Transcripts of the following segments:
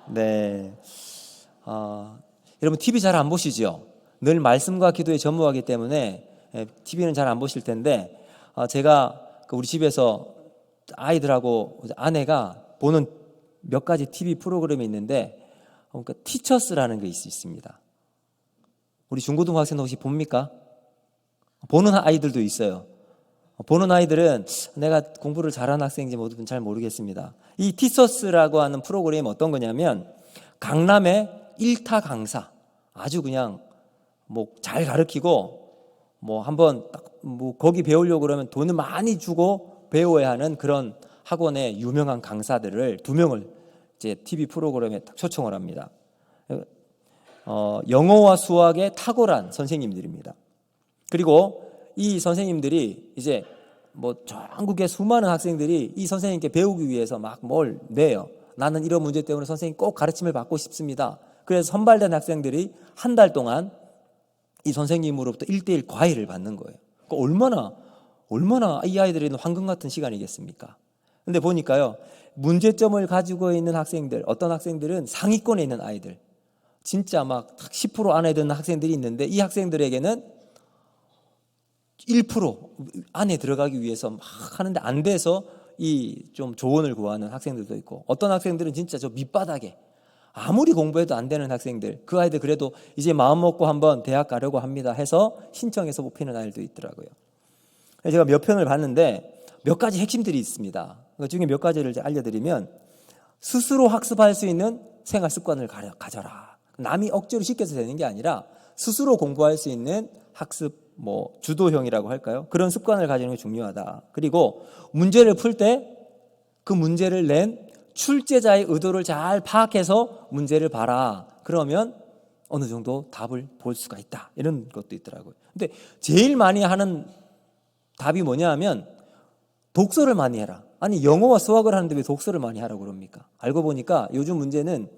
네. 여러분 TV 잘 안 보시죠? 늘 말씀과 기도에 전무하기 때문에 TV는 잘 안 보실 텐데 제가 우리 집에서 아이들하고 아내가 보는 몇 가지 TV 프로그램이 있는데 그러니까 티처스라는 게 있습니다. 우리 중고등학생 혹시 봅니까? 보는 아이들도 있어요. 보는 아이들은 내가 공부를 잘하는 학생인지 모두는 잘 모르겠습니다. 이 티처스라고 하는 프로그램이 어떤 거냐면 강남의 1타 강사, 아주 그냥 뭐 잘 가르치고 뭐 한번 뭐 거기 배우려고 그러면 돈을 많이 주고 배워야 하는 그런 학원의 유명한 강사들을 2명을 이제 TV 프로그램에 딱 초청을 합니다. 영어와 수학에 탁월한 선생님들입니다. 그리고 이 선생님들이 이제 뭐 전국의 수많은 학생들이 이 선생님께 배우기 위해서 막 뭘 내요. 나는 이런 문제 때문에 선생님 꼭 가르침을 받고 싶습니다. 그래서 선발된 학생들이 한 달 동안 이 선생님으로부터 1:1 과외를 받는 거예요. 그러니까 얼마나 이 아이들에게는 황금 같은 시간이겠습니까? 근데 보니까요, 문제점을 가지고 있는 학생들, 어떤 학생들은 상위권에 있는 아이들, 진짜 막 10% 안에 드는 학생들이 있는데 이 학생들에게는 1% 안에 들어가기 위해서 막 하는데 안 돼서 이 좀 조언을 구하는 학생들도 있고, 어떤 학생들은 진짜 저 밑바닥에 아무리 공부해도 안 되는 학생들, 그 아이들 그래도 이제 마음 먹고 한번 대학 가려고 합니다 해서 신청해서 뽑히는 아이들도 있더라고요. 제가 몇 편을 봤는데 몇 가지 핵심들이 있습니다. 그 중에 몇 가지를 알려드리면, 스스로 학습할 수 있는 생활 습관을 가져라. 남이 억지로 시켜서 되는 게 아니라 스스로 공부할 수 있는 학습, 뭐 주도형이라고 할까요? 그런 습관을 가지는 게 중요하다. 그리고 문제를 풀 때 그 문제를 낸 출제자의 의도를 잘 파악해서 문제를 봐라. 그러면 어느 정도 답을 볼 수가 있다. 이런 것도 있더라고요. 근데 제일 많이 하는 답이 뭐냐 하면 독서를 많이 해라. 아니, 영어와 수학을 하는데 왜 독서를 많이 하라고 그럽니까? 알고 보니까 요즘 문제는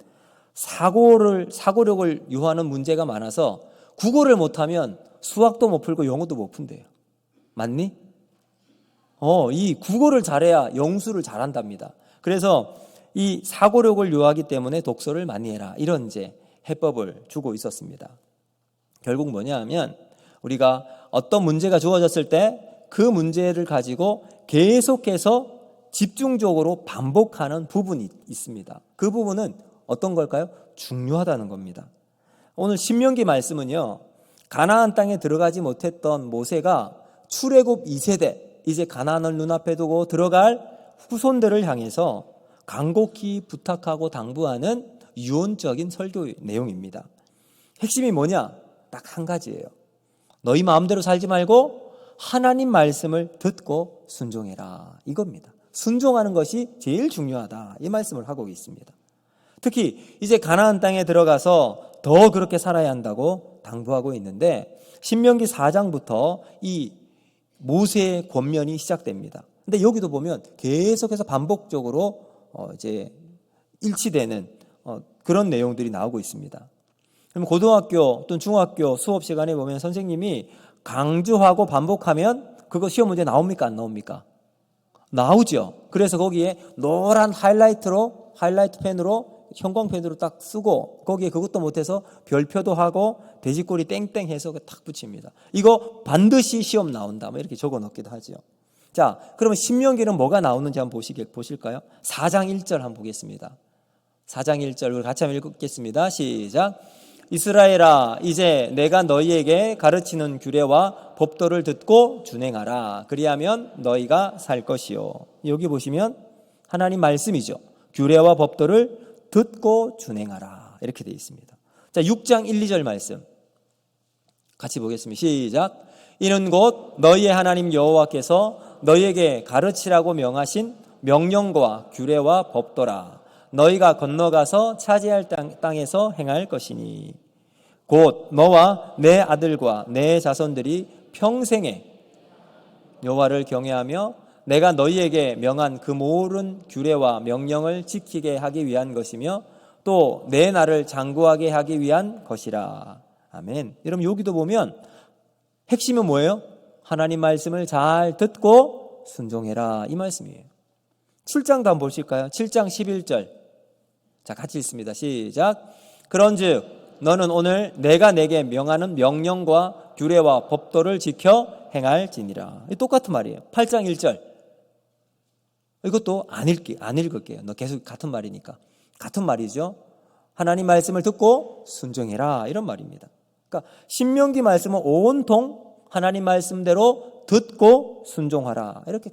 사고력을 유하는 문제가 많아서 국어를 못하면 수학도 못 풀고 영어도 못 푼대요. 맞니? 이 국어를 잘해야 영수를 잘한답니다. 그래서 이 사고력을 요하기 때문에 독서를 많이 해라. 이런 이제 해법을 주고 있었습니다. 결국 뭐냐 하면 우리가 어떤 문제가 주어졌을 때 그 문제를 가지고 계속해서 집중적으로 반복하는 부분이 있습니다. 그 부분은 어떤 걸까요? 중요하다는 겁니다. 오늘 신명기 말씀은요, 가나안 땅에 들어가지 못했던 모세가 출애굽 2세대, 이제 가나안을 눈앞에 두고 들어갈 후손들을 향해서 간곡히 부탁하고 당부하는 유언적인 설교 내용입니다. 핵심이 뭐냐? 딱 한 가지예요. 너희 마음대로 살지 말고 하나님 말씀을 듣고 순종해라. 이겁니다. 순종하는 것이 제일 중요하다. 이 말씀을 하고 있습니다. 특히 이제 가나안 땅에 들어가서 더 그렇게 살아야 한다고 당부하고 있는데, 신명기 4장부터 이 모세의 권면이 시작됩니다. 근데 여기도 보면 계속해서 반복적으로 이제 일치되는 그런 내용들이 나오고 있습니다. 그럼 고등학교 또는 중학교 수업 시간에 보면 선생님이 강조하고 반복하면 그거 시험 문제 나옵니까? 안 나옵니까? 나오죠. 그래서 거기에 노란 하이라이트 펜으로, 형광펜으로 딱 쓰고 거기에 그것도 못해서 별표도 하고 돼지꼬리 땡땡 해서 딱 붙입니다. 이거 반드시 시험 나온다. 뭐 이렇게 적어 놓기도 하죠. 자, 그러면 신명기는 뭐가 나오는지 한번 보실까요? 4장 1절 한번 보겠습니다. 4장 1절 우리 같이 한번 읽겠습니다. 시작. 이스라엘아, 이제 내가 너희에게 가르치는 규례와 법도를 듣고 준행하라. 그리하면 너희가 살 것이요. 여기 보시면 하나님 말씀이죠. 규례와 법도를 듣고 준행하라. 이렇게 되어 있습니다. 자, 6장 1, 2절 말씀 같이 보겠습니다. 시작. 이는 곧 너희의 하나님 여호와께서 너희에게 가르치라고 명하신 명령과 규례와 법도라. 너희가 건너가서 차지할 땅에서 행할 것이니 곧 너와 내 아들과 내 자손들이 평생에 여호와를 경외하며 내가 너희에게 명한 그 모든 규례와 명령을 지키게 하기 위한 것이며 또 내 나를 장구하게 하기 위한 것이라. 아멘. 여러분, 여기도 보면 핵심은 뭐예요? 하나님 말씀을 잘 듣고 순종해라. 이 말씀이에요. 7장도 한번 보실까요? 7장 11절. 자, 같이 읽습니다. 시작. 그런즉 너는 오늘 내가 내게 명하는 명령과 규례와 법도를 지켜 행할지니라. 똑같은 말이에요. 8장 1절. 이것도 안 읽을게요. 너 계속 같은 말이니까. 같은 말이죠. 하나님 말씀을 듣고 순종해라, 이런 말입니다. 그러니까 신명기 말씀은 온통 하나님 말씀대로 듣고 순종하라, 이렇게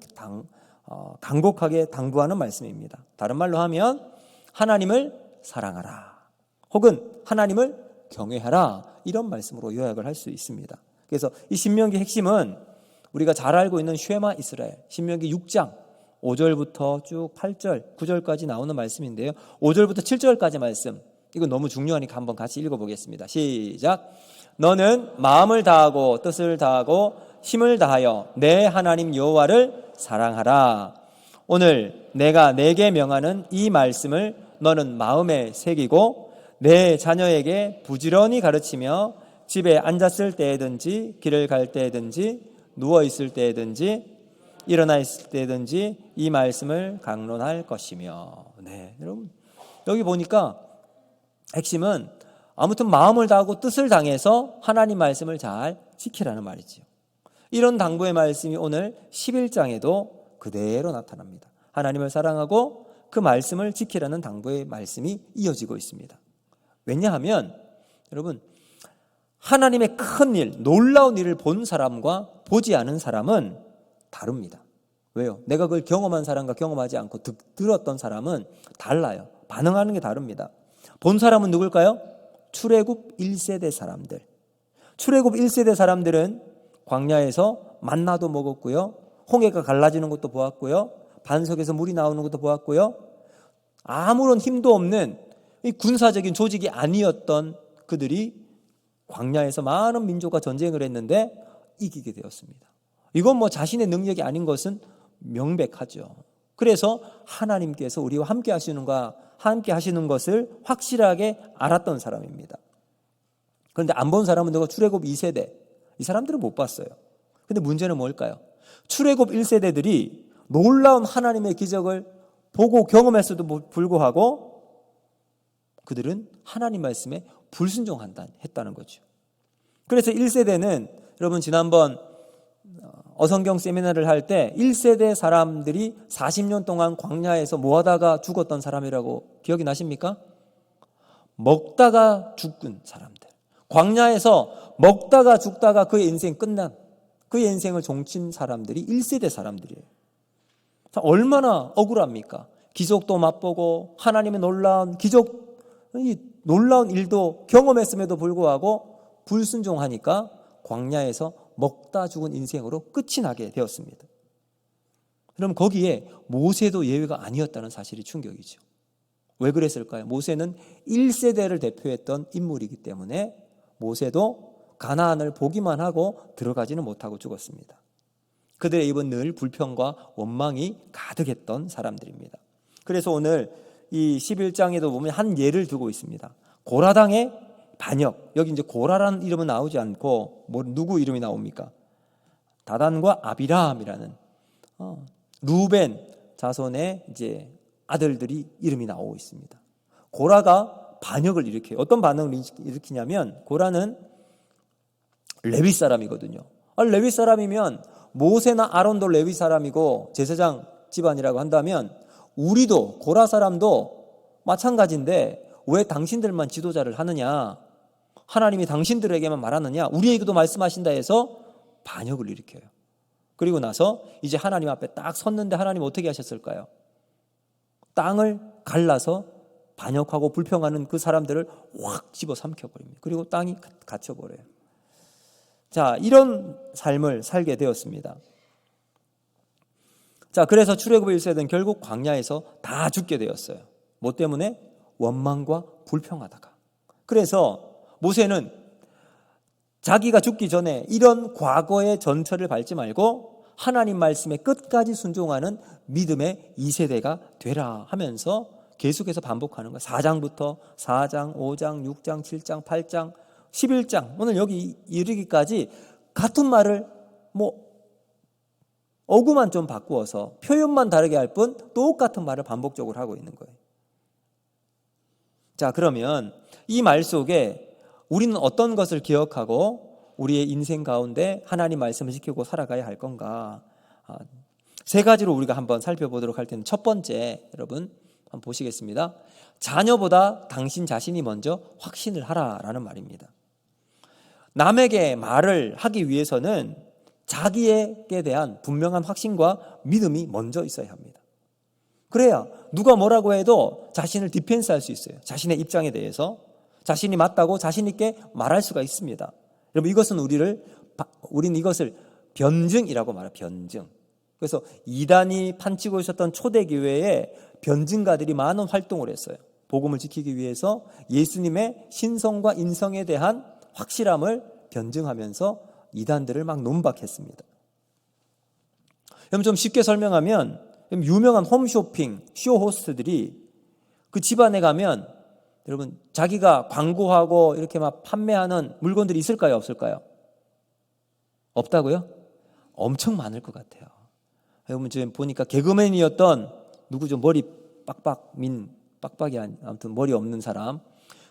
간곡하게 당부하는 말씀입니다. 다른 말로 하면 하나님을 사랑하라, 혹은 하나님을 경외하라, 이런 말씀으로 요약을 할 수 있습니다. 그래서 이 신명기 핵심은 우리가 잘 알고 있는 쉐마 이스라엘, 신명기 6장 5절부터 쭉 8절, 9절까지 나오는 말씀인데요. 5절부터 7절까지 말씀, 이거 너무 중요하니까 한번 같이 읽어보겠습니다. 시작. 너는 마음을 다하고 뜻을 다하고 힘을 다하여 내 하나님 여호와를 사랑하라. 오늘 내가 내게 명하는 이 말씀을 너는 마음에 새기고 내 자녀에게 부지런히 가르치며 집에 앉았을 때든지 길을 갈 때든지 누워 있을 때든지 일어나 있을 때든지 이 말씀을 강론할 것이며. 네, 여러분 여기 보니까 핵심은 아무튼 마음을 다하고 뜻을 다해서 하나님 말씀을 잘 지키라는 말이죠. 이런 당부의 말씀이 오늘 11장에도 그대로 나타납니다. 하나님을 사랑하고 그 말씀을 지키라는 당부의 말씀이 이어지고 있습니다. 왜냐하면 여러분, 하나님의 큰 일, 놀라운 일을 본 사람과 보지 않은 사람은 다릅니다. 왜요? 내가 그걸 경험한 사람과 경험하지 않고 들었던 사람은 달라요. 반응하는 게 다릅니다. 본 사람은 누굴까요? 출애굽 1세대 사람들. 출애굽 1세대 사람들은 광야에서 만나도 먹었고요, 홍해가 갈라지는 것도 보았고요, 반석에서 물이 나오는 것도 보았고요, 아무런 힘도 없는 이 군사적인 조직이 아니었던 그들이 광야에서 많은 민족과 전쟁을 했는데 이기게 되었습니다. 이건 뭐 자신의 능력이 아닌 것은 명백하죠. 그래서 하나님께서 우리와 함께 하시는 것을 확실하게 알았던 사람입니다. 그런데 안 본 사람은 누가? 출애굽 2세대. 이 사람들은 못 봤어요. 근데 문제는 뭘까요? 출애굽 1세대들이 놀라운 하나님의 기적을 보고 경험했어도 불구하고 그들은 하나님 말씀에 불순종했다는 거죠. 그래서 1세대는 여러분 지난번 어성경 세미나를 할 때 1세대 사람들이 40년 동안 광야에서 뭐 하다가 죽었던 사람이라고 기억이 나십니까? 먹다가 죽은 사람들. 광야에서 먹다가 죽다가 그의 인생 끝난, 그의 인생을 종친 사람들이 1세대 사람들이에요. 얼마나 억울합니까? 기적도 맛보고 하나님의 놀라운 기적, 이 놀라운 일도 경험했음에도 불구하고 불순종하니까 광야에서 먹다 죽은 인생으로 끝이 나게 되었습니다. 그럼 거기에 모세도 예외가 아니었다는 사실이 충격이죠. 왜 그랬을까요? 모세는 1세대를 대표했던 인물이기 때문에 모세도 가나안을 보기만 하고 들어가지는 못하고 죽었습니다. 그들의 입은 늘 불평과 원망이 가득했던 사람들입니다. 그래서 오늘 이 11장에도 보면 한 예를 두고 있습니다. 고라당의 반역. 여기 이제 고라라는 이름은 나오지 않고 누구 이름이 나옵니까? 다단과 아비람이라는 루벤 자손의 이제 아들들이 이름이 나오고 있습니다. 고라가 반역을 일으켜요. 어떤 반응을 일으키냐면 고라는 레위 사람이거든요. 레위 사람이면 모세나 아론도 레위 사람이고 제사장 집안이라고 한다면 우리도 고라 사람도 마찬가지인데 왜 당신들만 지도자를 하느냐? 하나님이 당신들에게만 말하느냐? 우리에게도 말씀하신다 해서 반역을 일으켜요. 그리고 나서 이제 하나님 앞에 딱 섰는데 하나님 어떻게 하셨을까요? 땅을 갈라서 반역하고 불평하는 그 사람들을 확 집어삼켜버립니다. 그리고 땅이 갇혀버려요. 자, 이런 삶을 살게 되었습니다. 자, 그래서 출애굽 1세대는 결국 광야에서 다 죽게 되었어요. 뭐 때문에? 원망과 불평하다가. 그래서 모세는 자기가 죽기 전에 이런 과거의 전철을 밟지 말고 하나님 말씀에 끝까지 순종하는 믿음의 2세대가 되라 하면서 계속해서 반복하는 거예요. 4장부터 4장, 5장, 6장, 7장, 8장, 11장 오늘 여기 이르기까지 같은 말을 어구만 좀 바꾸어서 표현만 다르게 할 뿐 똑같은 말을 반복적으로 하고 있는 거예요. 자, 그러면 이 말 속에 우리는 어떤 것을 기억하고 우리의 인생 가운데 하나님 말씀을 지키고 살아가야 할 건가? 세 가지로 우리가 한번 살펴보도록 할 텐데, 첫 번째, 여러분 한번 보시겠습니다. 자녀보다 당신 자신이 먼저 확신을 하라라는 말입니다. 남에게 말을 하기 위해서는 자기에게 대한 분명한 확신과 믿음이 먼저 있어야 합니다. 그래야 누가 뭐라고 해도 자신을 디펜스할 수 있어요. 자신의 입장에 대해서 자신이 맞다고 자신 있게 말할 수가 있습니다. 여러분, 우리는 이것을 변증이라고 말해요. 변증. 그래서 이단이 판치고 있었던 초대교회에 변증가들이 많은 활동을 했어요. 복음을 지키기 위해서 예수님의 신성과 인성에 대한 확실함을 변증하면서 이단들을 막 논박했습니다. 여러분, 좀 쉽게 설명하면 유명한 홈쇼핑 쇼호스트들이 그 집안에 가면 여러분 자기가 광고하고 이렇게 막 판매하는 물건들이 있을까요? 없을까요? 없다고요? 엄청 많을 것 같아요. 여러분, 지금 보니까 개그맨이었던 누구죠? 머리 빡빡이 아무튼 머리 없는 사람,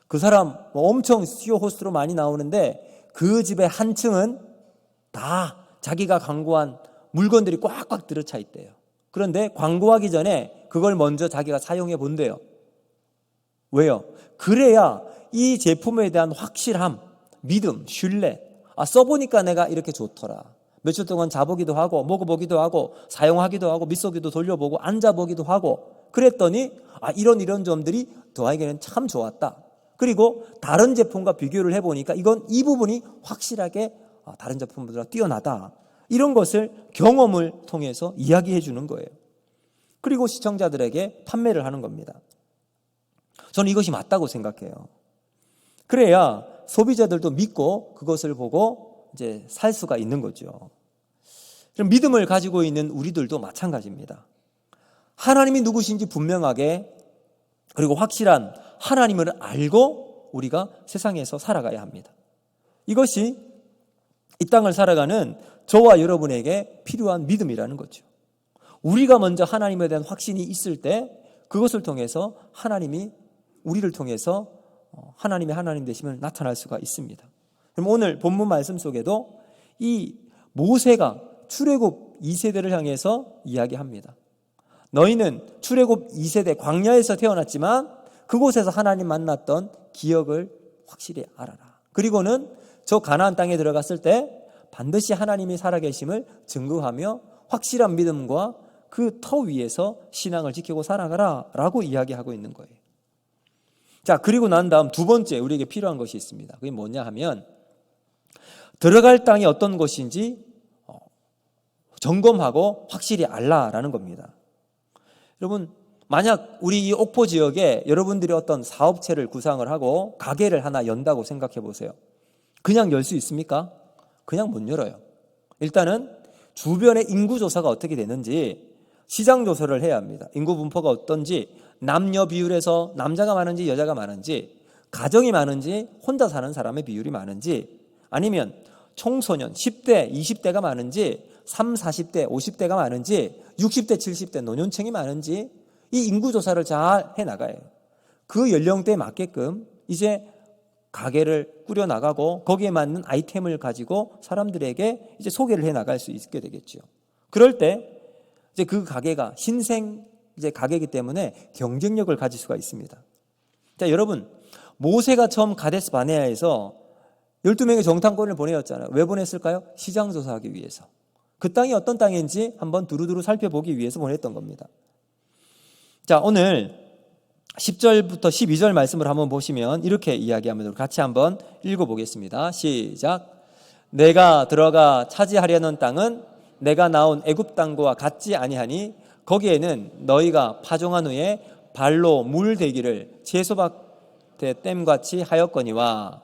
그 사람 엄청 쇼호스트로 많이 나오는데 그 집의 한 층은 다 자기가 광고한 물건들이 꽉꽉 들어차 있대요. 그런데 광고하기 전에 그걸 먼저 자기가 사용해 본대요. 왜요? 그래야 이 제품에 대한 확실함, 믿음, 신뢰, 써보니까 내가 이렇게 좋더라, 며칠 동안 자보기도 하고 먹어보기도 하고 사용하기도 하고 밑속에도 돌려보고 앉아보기도 하고 그랬더니 이런 점들이 저에게는 참 좋았다. 그리고 다른 제품과 비교를 해보니까 이 부분이 확실하게 다른 제품보다 뛰어나다. 이런 것을 경험을 통해서 이야기해 주는 거예요. 그리고 시청자들에게 판매를 하는 겁니다. 저는 이것이 맞다고 생각해요. 그래야 소비자들도 믿고 그것을 보고 이제 살 수가 있는 거죠. 그럼 믿음을 가지고 있는 우리들도 마찬가지입니다. 하나님이 누구신지 분명하게 그리고 확실한 하나님을 알고 우리가 세상에서 살아가야 합니다. 이것이 이 땅을 살아가는 저와 여러분에게 필요한 믿음이라는 거죠. 우리가 먼저 하나님에 대한 확신이 있을 때 그것을 통해서 하나님이 우리를 통해서 하나님의 하나님 되심을 나타날 수가 있습니다. 그럼 오늘 본문 말씀 속에도 이 모세가 출애굽 2세대를 향해서 이야기합니다. 너희는 출애굽 2세대 광야에서 태어났지만 그곳에서 하나님 만났던 기억을 확실히 알아라. 그리고는 저 가나안 땅에 들어갔을 때 반드시 하나님이 살아계심을 증거하며 확실한 믿음과 그 터 위에서 신앙을 지키고 살아가라 라고 이야기하고 있는 거예요. 자, 그리고 난 다음 두 번째 우리에게 필요한 것이 있습니다. 그게 뭐냐 하면 들어갈 땅이 어떤 곳인지 점검하고 확실히 알라라는 겁니다. 여러분, 만약 우리 이 옥포 지역에 여러분들이 어떤 사업체를 구상을 하고 가게를 하나 연다고 생각해 보세요. 그냥 열 수 있습니까? 그냥 못 열어요. 일단은 주변의 인구 조사가 어떻게 되는지 시장 조사를 해야 합니다. 인구 분포가 어떤지, 남녀 비율에서 남자가 많은지 여자가 많은지, 가정이 많은지 혼자 사는 사람의 비율이 많은지, 아니면 청소년 10대, 20대가 많은지 30, 40대, 50대가 많은지 60대, 70대 노년층이 많은지 이 인구조사를 잘 해나가요. 그 연령대에 맞게끔 이제 가게를 꾸려나가고 거기에 맞는 아이템을 가지고 사람들에게 이제 소개를 해나갈 수 있게 되겠죠. 그럴 때 이제 그 가게가 신생 이제 가게이기 때문에 경쟁력을 가질 수가 있습니다. 자, 여러분, 모세가 처음 가데스 바네아에서 12명의 정탐꾼을 보내었잖아요. 왜 보냈을까요? 시장 조사하기 위해서. 그 땅이 어떤 땅인지 한번 두루두루 살펴보기 위해서 보냈던 겁니다. 자, 오늘 10절부터 12절 말씀을 한번 보시면 이렇게 이야기하면 같이 한번 읽어보겠습니다. 시작. 내가 들어가 차지하려는 땅은 내가 나온 애굽 땅과 같지 아니하니 거기에는 너희가 파종한 후에 발로 물 대기를 채소밭의 댐같이 하였거니와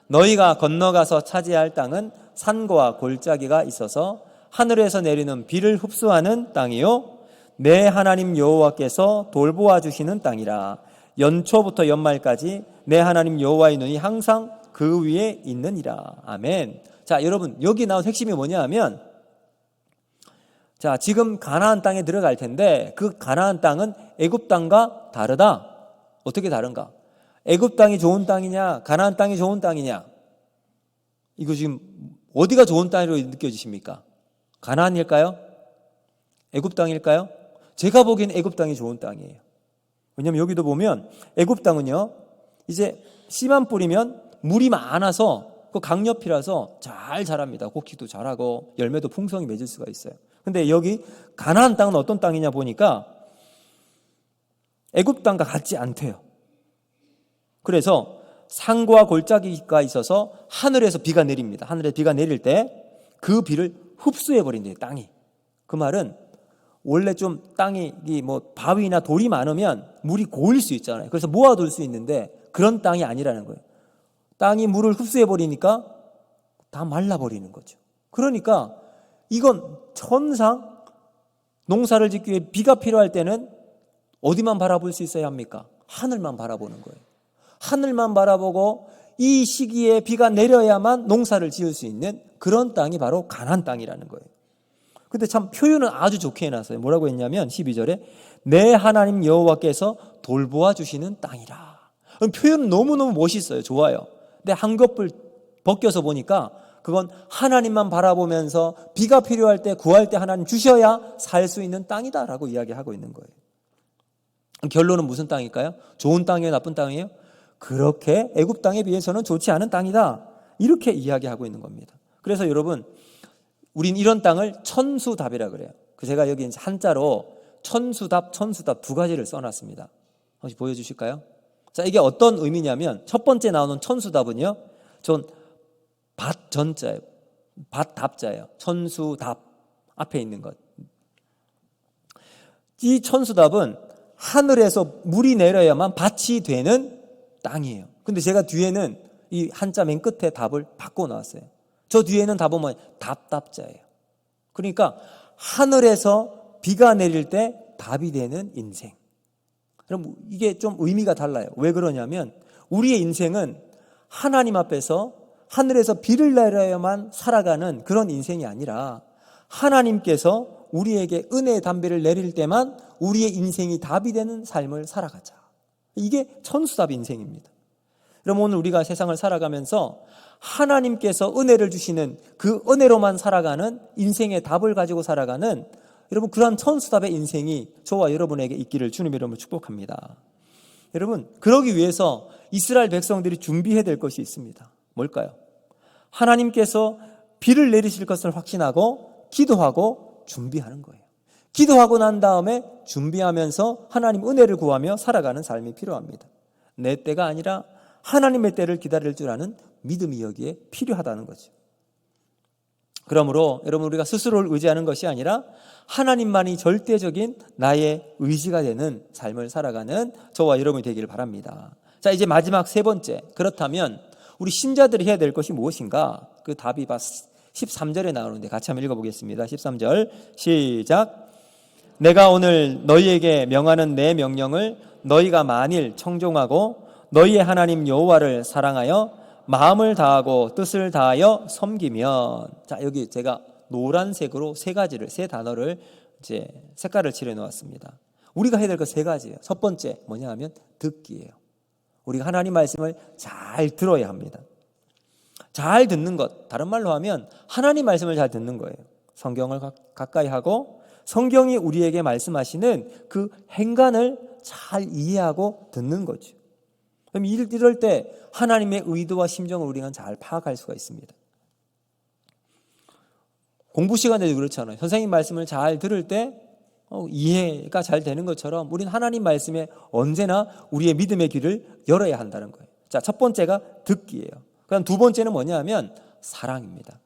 너희가 건너가서 차지할 땅은 산과 골짜기가 있어서 하늘에서 내리는 비를 흡수하는 땅이요 내 하나님 여호와께서 돌보아 주시는 땅이라. 연초부터 연말까지 내 하나님 여호와의 눈이 항상 그 위에 있느니라. 아멘. 자, 여러분, 여기 나온 핵심이 뭐냐 하면, 자, 지금 가나안 땅에 들어갈 텐데 그 가나안 땅은 애굽 땅과 다르다. 어떻게 다른가? 애굽 땅이 좋은 땅이냐, 가나안 땅이 좋은 땅이냐? 이거 지금 어디가 좋은 땅으로 느껴지십니까? 가나안일까요? 애굽 땅일까요? 제가 보기엔 애굽 땅이 좋은 땅이에요. 왜냐하면 여기도 보면 애굽 땅은요, 이제 씨만 뿌리면 물이 많아서 그 강옆이라서 잘 자랍니다. 곡기도 잘하고 열매도 풍성히 맺을 수가 있어요. 근데 여기 가나안 땅은 어떤 땅이냐 보니까 애굽 땅과 같지 않대요. 그래서 산과 골짜기가 있어서 하늘에서 비가 내립니다. 하늘에 비가 내릴 때 그 비를 흡수해 버린대요, 땅이. 그 말은 원래 좀 땅이 뭐 바위나 돌이 많으면 물이 고일 수 있잖아요. 그래서 모아둘 수 있는데 그런 땅이 아니라는 거예요. 땅이 물을 흡수해 버리니까 다 말라 버리는 거죠. 그러니까 이건 천상 농사를 짓기 위해 비가 필요할 때는 어디만 바라볼 수 있어야 합니까? 하늘만 바라보는 거예요. 하늘만 바라보고 이 시기에 비가 내려야만 농사를 지을 수 있는 그런 땅이 바로 가나안 땅이라는 거예요. 근데 참 표현은 아주 좋게 해놨어요. 뭐라고 했냐면 12절에 내 하나님 여호와께서 돌보아 주시는 땅이라. 표현은 너무너무 멋있어요. 좋아요. 근데 한겹을 벗겨서 보니까 그건 하나님만 바라보면서 비가 필요할 때 구할 때 하나님 주셔야 살 수 있는 땅이다라고 이야기하고 있는 거예요. 결론은 무슨 땅일까요? 좋은 땅이에요? 나쁜 땅이에요? 그렇게 애굽 땅에 비해서는 좋지 않은 땅이다. 이렇게 이야기하고 있는 겁니다. 그래서 여러분, 우린 이런 땅을 천수답이라 그래요. 제가 여기 한자로 천수답 두 가지를 써놨습니다. 혹시 보여주실까요? 자, 이게 어떤 의미냐면 첫 번째 나오는 천수답은요, 전 밭 전자예요. 밭 답자예요. 천수답 앞에 있는 것. 이 천수답은 하늘에서 물이 내려야만 밭이 되는 땅이에요. 근데 제가 뒤에는 이 한자 맨 끝에 답을 바꿔 놨어요. 저 뒤에는 답은 뭐예요? 답답자예요. 그러니까 하늘에서 비가 내릴 때 답이 되는 인생. 그럼 이게 좀 의미가 달라요. 왜 그러냐면 우리의 인생은 하나님 앞에서 하늘에서 비를 내려야만 살아가는 그런 인생이 아니라 하나님께서 우리에게 은혜의 담비를 내릴 때만 우리의 인생이 답이 되는 삶을 살아가자. 이게 천수답 인생입니다. 그럼 오늘 우리가 세상을 살아가면서 하나님께서 은혜를 주시는 그 은혜로만 살아가는 인생의 답을 가지고 살아가는 여러분 그러한 천수답의 인생이 저와 여러분에게 있기를 주님 이름으로 축복합니다. 여러분 그러기 위해서 이스라엘 백성들이 준비해야 될 것이 있습니다. 뭘까요? 하나님께서 비를 내리실 것을 확신하고 기도하고 준비하는 거예요. 기도하고 난 다음에 준비하면서 하나님 은혜를 구하며 살아가는 삶이 필요합니다. 내 때가 아니라 하나님의 때를 기다릴 줄 아는 믿음이 여기에 필요하다는 거죠. 그러므로 여러분 우리가 스스로를 의지하는 것이 아니라 하나님만이 절대적인 나의 의지가 되는 삶을 살아가는 저와 여러분이 되기를 바랍니다. 자, 이제 마지막 세 번째. 그렇다면 우리 신자들이 해야 될 것이 무엇인가? 그 답이 13절에 나오는데 같이 한번 읽어보겠습니다. 13절 시작. 내가 오늘 너희에게 명하는 내 명령을 너희가 만일 청종하고 너희의 하나님 여호와를 사랑하여 마음을 다하고 뜻을 다하여 섬기면. 자, 여기 제가 노란색으로 세 단어를 이제 색깔을 칠해 놓았습니다. 우리가 해야 될 것 세 가지예요. 첫 번째 뭐냐 하면 듣기예요. 우리가 하나님 말씀을 잘 들어야 합니다. 잘 듣는 것, 다른 말로 하면 하나님 말씀을 잘 듣는 거예요. 성경을 가까이 하고 성경이 우리에게 말씀하시는 그 행간을 잘 이해하고 듣는 거죠. 그럼 이럴 때 하나님의 의도와 심정을 우리가 잘 파악할 수가 있습니다. 공부 시간에도 그렇잖아요. 선생님 말씀을 잘 들을 때 이해가 잘 되는 것처럼 우리는 하나님 말씀에 언제나 우리의 믿음의 귀를 열어야 한다는 거예요. 자, 첫 번째가 듣기예요. 그럼 두 번째는 뭐냐 하면 사랑입니다.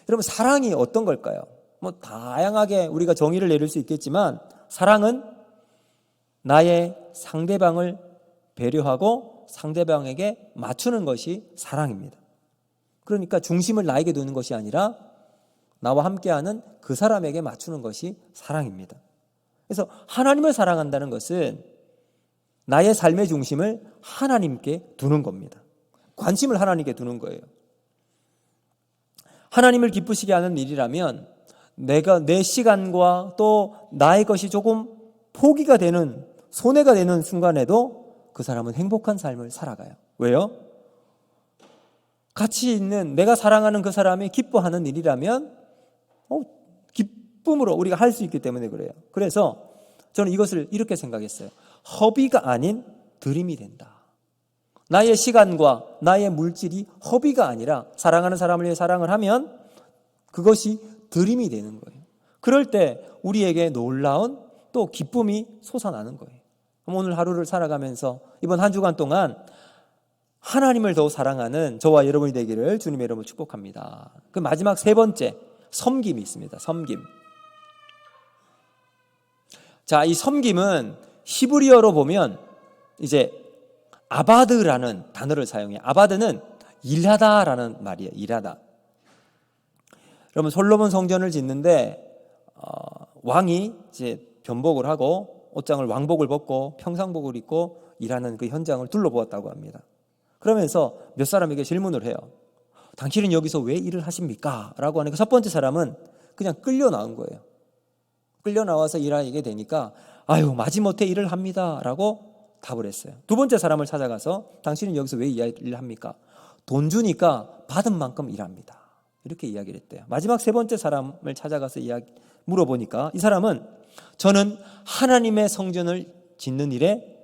여러분 사랑이 어떤 걸까요? 뭐 다양하게 우리가 정의를 내릴 수 있겠지만 사랑은 나의 상대방을 배려하고 상대방에게 맞추는 것이 사랑입니다. 그러니까 중심을 나에게 두는 것이 아니라 나와 함께하는 그 사람에게 맞추는 것이 사랑입니다. 그래서 하나님을 사랑한다는 것은 나의 삶의 중심을 하나님께 두는 겁니다. 관심을 하나님께 두는 거예요. 하나님을 기쁘시게 하는 일이라면 내가 내 시간과 또 나의 것이 조금 포기가 되는 손해가 되는 순간에도 그 사람은 행복한 삶을 살아가요. 왜요? 같이 있는 내가 사랑하는 그 사람이 기뻐하는 일이라면 기쁨으로 우리가 할 수 있기 때문에 그래요. 그래서 저는 이것을 이렇게 생각했어요. 허비가 아닌 드림이 된다. 나의 시간과 나의 물질이 허비가 아니라 사랑하는 사람을 위해 사랑을 하면 그것이 드림이 되는 거예요. 그럴 때 우리에게 놀라운 또 기쁨이 솟아나는 거예요. 오늘 하루를 살아가면서 이번 한 주간 동안 하나님을 더 사랑하는 저와 여러분이 되기를 주님의 이름으로 축복합니다. 그 마지막 세 번째, 섬김이 있습니다. 섬김. 자, 이 섬김은 히브리어로 보면 이제 아바드라는 단어를 사용해요. 아바드는 일하다라는 말이에요. 일하다. 여러분 솔로몬 성전을 짓는데 왕이 이제 변복을 하고 옷장을 왕복을 벗고 평상복을 입고 일하는 그 현장을 둘러보았다고 합니다. 그러면서 몇 사람에게 질문을 해요. 당신은 여기서 왜 일을 하십니까? 라고 하니까 첫 번째 사람은 그냥 끌려 나온 거예요. 끌려 나와서 일하게 되니까 아유 마지못해 일을 합니다 라고 답을 했어요. 두 번째 사람을 찾아가서 당신은 여기서 왜 일을 합니까? 돈 주니까 받은 만큼 일합니다. 이렇게 이야기를 했대요. 마지막 세 번째 사람을 찾아가서 물어보니까 이 사람은 저는 하나님의 성전을 짓는 일에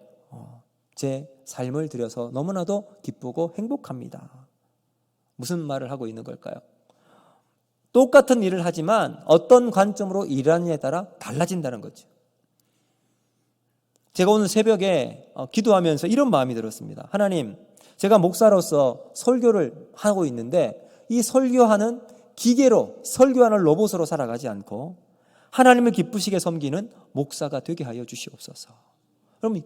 제 삶을 들여서 너무나도 기쁘고 행복합니다. 무슨 말을 하고 있는 걸까요? 똑같은 일을 하지만 어떤 관점으로 일하느냐에 따라 달라진다는 거죠. 제가 오늘 새벽에 기도하면서 이런 마음이 들었습니다. 하나님, 제가 목사로서 설교를 하고 있는데 이 설교하는 기계로, 설교하는 로봇으로 살아가지 않고 하나님을 기쁘시게 섬기는 목사가 되게 하여 주시옵소서. 그럼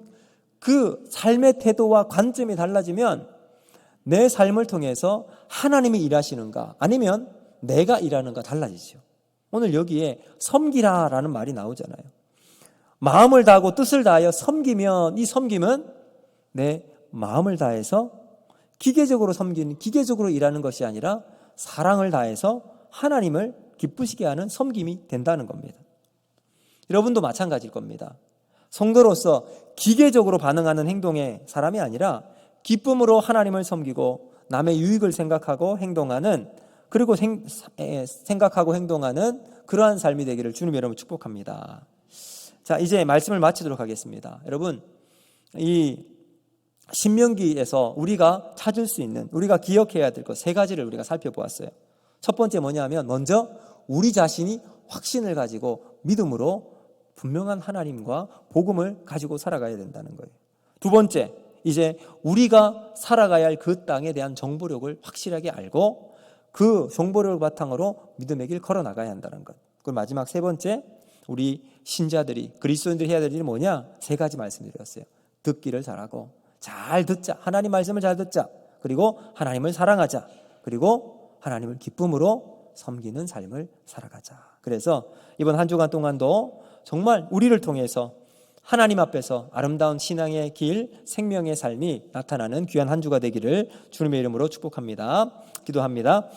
그 삶의 태도와 관점이 달라지면 내 삶을 통해서 하나님이 일하시는가 아니면 내가 일하는가 달라지죠. 오늘 여기에 섬기라라는 말이 나오잖아요. 마음을 다하고 뜻을 다하여 섬기면 이 섬김은 내 마음을 다해서 기계적으로 섬기는, 기계적으로 일하는 것이 아니라 사랑을 다해서 하나님을 기쁘시게 하는 섬김이 된다는 겁니다. 여러분도 마찬가지일 겁니다. 성도로서 기계적으로 반응하는 행동의 사람이 아니라 기쁨으로 하나님을 섬기고 남의 유익을 생각하고 행동하는, 그리고 생각하고 행동하는 그러한 삶이 되기를 주님 여러분 축복합니다. 자, 이제 말씀을 마치도록 하겠습니다. 여러분, 이 신명기에서 우리가 찾을 수 있는, 우리가 기억해야 될 것 세 가지를 우리가 살펴보았어요. 첫 번째 뭐냐면 먼저 우리 자신이 확신을 가지고 믿음으로 분명한 하나님과 복음을 가지고 살아가야 된다는 거예요. 두 번째, 이제 우리가 살아가야 할 그 땅에 대한 정보력을 확실하게 알고 그 정보력을 바탕으로 믿음의 길 걸어 나가야 한다는 것. 그리고 마지막 세 번째, 우리 신자들이, 그리스도인들이 해야 될 일이 뭐냐? 세 가지 말씀드렸어요. 듣기를 잘하고 잘 듣자. 하나님 말씀을 잘 듣자. 그리고 하나님을 사랑하자. 그리고 하나님을 기쁨으로 섬기는 삶을 살아가자. 그래서 이번 한 주간 동안도 정말 우리를 통해서 하나님 앞에서 아름다운 신앙의 길, 생명의 삶이 나타나는 귀한 한 주가 되기를 주님의 이름으로 축복합니다. 기도합니다.